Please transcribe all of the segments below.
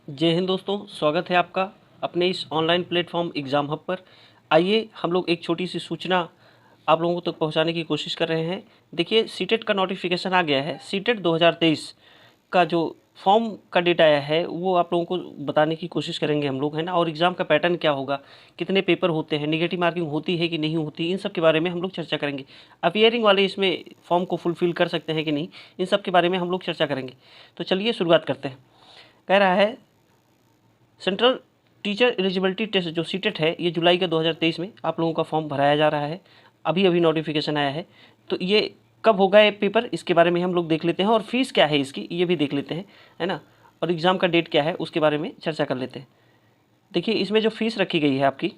जय हिंद दोस्तों, स्वागत है आपका अपने इस ऑनलाइन प्लेटफॉर्म एग्ज़ाम हब पर। आइए हम लोग एक छोटी सी सूचना आप लोगों तक पहुंचाने की कोशिश कर रहे हैं। देखिए, सीटेट का नोटिफिकेशन आ गया है। सीटेट 2023 का जो फॉर्म का डेट आया है वो आप लोगों को बताने की कोशिश करेंगे हम लोग, है ना। और एग्ज़ाम का पैटर्न क्या होगा, कितने पेपर होते हैं, नेगेटिव मार्किंग होती है कि नहीं होती, इन सब के बारे में हम लोग चर्चा करेंगे। अपियरिंग वाले इसमें फॉर्म को फुलफ़िल कर सकते हैं कि नहीं, इन सब के बारे में हम लोग चर्चा करेंगे। तो चलिए शुरुआत करते हैं। कह रहा है सेंट्रल टीचर एलिजिबिलिटी टेस्ट जो सीटेट है, ये जुलाई के 2023 में आप लोगों का फॉर्म भराया जा रहा है। अभी अभी नोटिफिकेशन आया है। तो ये कब होगा ये पेपर, इसके बारे में हम लोग देख लेते हैं। और फीस क्या है इसकी, ये भी देख लेते हैं, है ना। और एग्ज़ाम का डेट क्या है उसके बारे में चर्चा कर लेते हैं। देखिए, इसमें जो फ़ीस रखी गई है आपकी,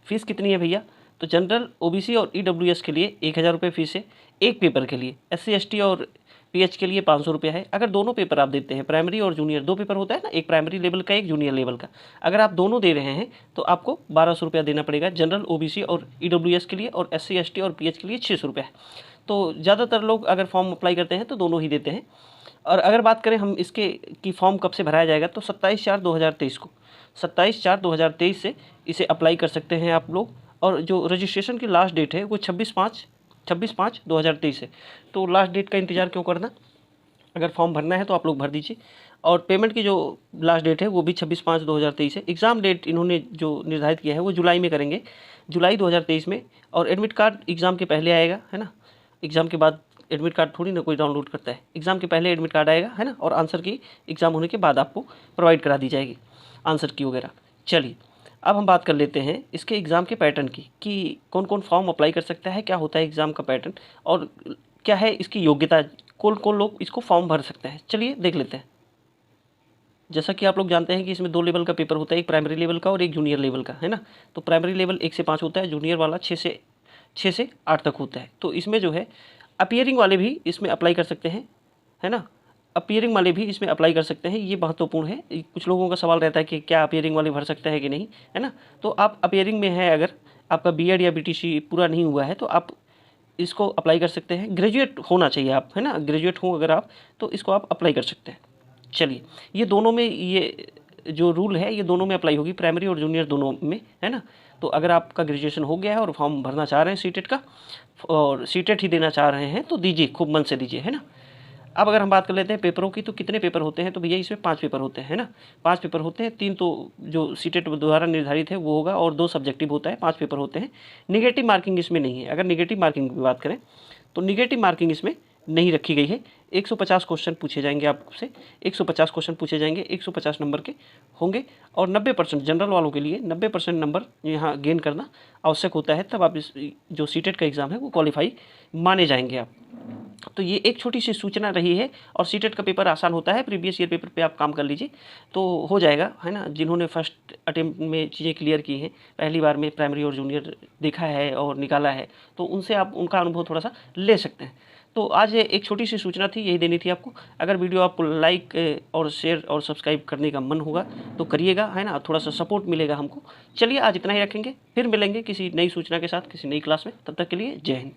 फ़ीस कितनी है भैया। तो जनरल, ओबीसी और ईडब्ल्यूएस के लिए 1000 रुपये फ़ीस है एक पेपर के लिए। एससी एसटी और पीएच के लिए 500 रुपया है। अगर दोनों पेपर आप देते हैं, प्राइमरी और जूनियर, दो पेपर होता है ना, एक प्राइमरी लेवल का एक जूनियर लेवल का, अगर आप दोनों दे रहे हैं तो आपको 1200 रुपया देना पड़ेगा जनरल, ओबीसी और ईडब्ल्यूएस के लिए। और एससी एसटी और पीएच के लिए 600 रुपया है। तो ज़्यादातर लोग अगर फॉर्म अप्लाई करते हैं तो दोनों ही देते हैं। और अगर बात करें हम इसके कि फॉर्म कब से भराया जाएगा, तो 27/4/2023 को, 27/4/2023 से इसे अप्लाई कर सकते हैं आप लोग। और जो रजिस्ट्रेशन की लास्ट डेट है वो 26/5/2023 है। तो लास्ट डेट का इंतज़ार क्यों करना, अगर फॉर्म भरना है तो आप लोग भर दीजिए। और पेमेंट की जो लास्ट डेट है वो भी 26/5/2023 है। एग्ज़ाम डेट इन्होंने जो निर्धारित किया है वो जुलाई में करेंगे, जुलाई 2023 में। और एडमिट कार्ड एग्ज़ाम के पहले आएगा, है ना। एग्ज़ाम के बाद एडमिट कार्ड थोड़ी ना कोई डाउनलोड करता है, एग्ज़ाम के पहले एडमिट कार्ड आएगा, है ना। और आंसर की एग्ज़ाम होने के बाद आपको प्रोवाइड करा दी जाएगी आंसर की वगैरह। चलिए, अब हम बात कर लेते हैं इसके एग्ज़ाम के पैटर्न की, कि कौन कौन फॉर्म अप्लाई कर सकता है, क्या होता है एग्ज़ाम का पैटर्न, और क्या है इसकी योग्यता, कौन कौन लोग इसको फॉर्म भर सकते हैं। चलिए देख लेते हैं। जैसा कि आप लोग जानते हैं कि इसमें 2 लेवल का पेपर होता है, एक प्राइमरी लेवल का और एक जूनियर लेवल का, है ना। तो प्राइमरी लेवल 1 से 5 होता है, जूनियर वाला 6 से 8 तक होता है। तो इसमें जो है अपीयरिंग वाले भी इसमें अप्लाई कर सकते हैं, है ना। अपीयरिंग वाले भी इसमें अप्लाई कर सकते हैं, ये महत्वपूर्ण है। कुछ लोगों का सवाल रहता है कि क्या अपीयरिंग वाले भर सकते हैं कि नहीं, है ना। तो आप अपीयरिंग में है, अगर आपका बीएड या बीटीसी पूरा नहीं हुआ है तो आप इसको अप्लाई कर सकते हैं। ग्रेजुएट होना चाहिए आप, है ना, ग्रेजुएट हो अगर आप तो इसको आप अप्लाई कर सकते हैं। चलिए, ये दोनों में, ये जो रूल है ये दोनों में अप्लाई होगी, प्राइमरी और जूनियर दोनों में, है ना। तो अगर आपका ग्रेजुएशन हो गया है और फॉर्म भरना चाह रहे हैं सीटेट का, और सीटेट ही देना चाह रहे हैं, तो दीजिए, खूब मन से दीजिए, है ना। अब अगर हम बात कर लेते हैं पेपरों की, तो कितने पेपर होते हैं, तो भैया इसमें 5 पेपर होते हैं, है ना। 5 पेपर होते हैं, 3 तो जो सीटेट द्वारा निर्धारित है वो होगा, और 2 सब्जेक्टिव होता है। 5 पेपर होते हैं। निगेटिव मार्किंग इसमें नहीं है। अगर निगेटिव मार्किंग की बात करें तो निगेटिव मार्किंग इसमें नहीं रखी गई है। 150 क्वेश्चन पूछे जाएंगे आपसे, 150 क्वेश्चन पूछे जाएंगे, 150 नंबर के होंगे। और 90% जनरल वालों के लिए 90% नंबर यहाँ गेन करना आवश्यक होता है, तब आप इस जो सीटेट का एग्ज़ाम है वो क्वालिफाई माने जाएंगे आप। तो ये एक छोटी सी सूचना रही है। और सीटेट का पेपर आसान होता है, प्रीवियस ईयर पेपर पे आप काम कर लीजिए तो हो जाएगा, है ना। जिन्होंने फर्स्ट अटेम्प्ट में चीज़ें क्लियर की हैं, पहली बार में प्राइमरी और जूनियर देखा है और निकाला है, तो उनसे आप उनका अनुभव थोड़ा सा ले सकते हैं। तो आज ये एक छोटी सी सूचना थी, यही देनी थी आपको। अगर वीडियो आपको लाइक और शेयर और सब्सक्राइब करने का मन होगा तो करिएगा, है ना, थोड़ा सा सपोर्ट मिलेगा हमको। चलिए, आज इतना ही रखेंगे, फिर मिलेंगे किसी नई सूचना के साथ किसी नई क्लास में। तब तक के लिए जय हिंद।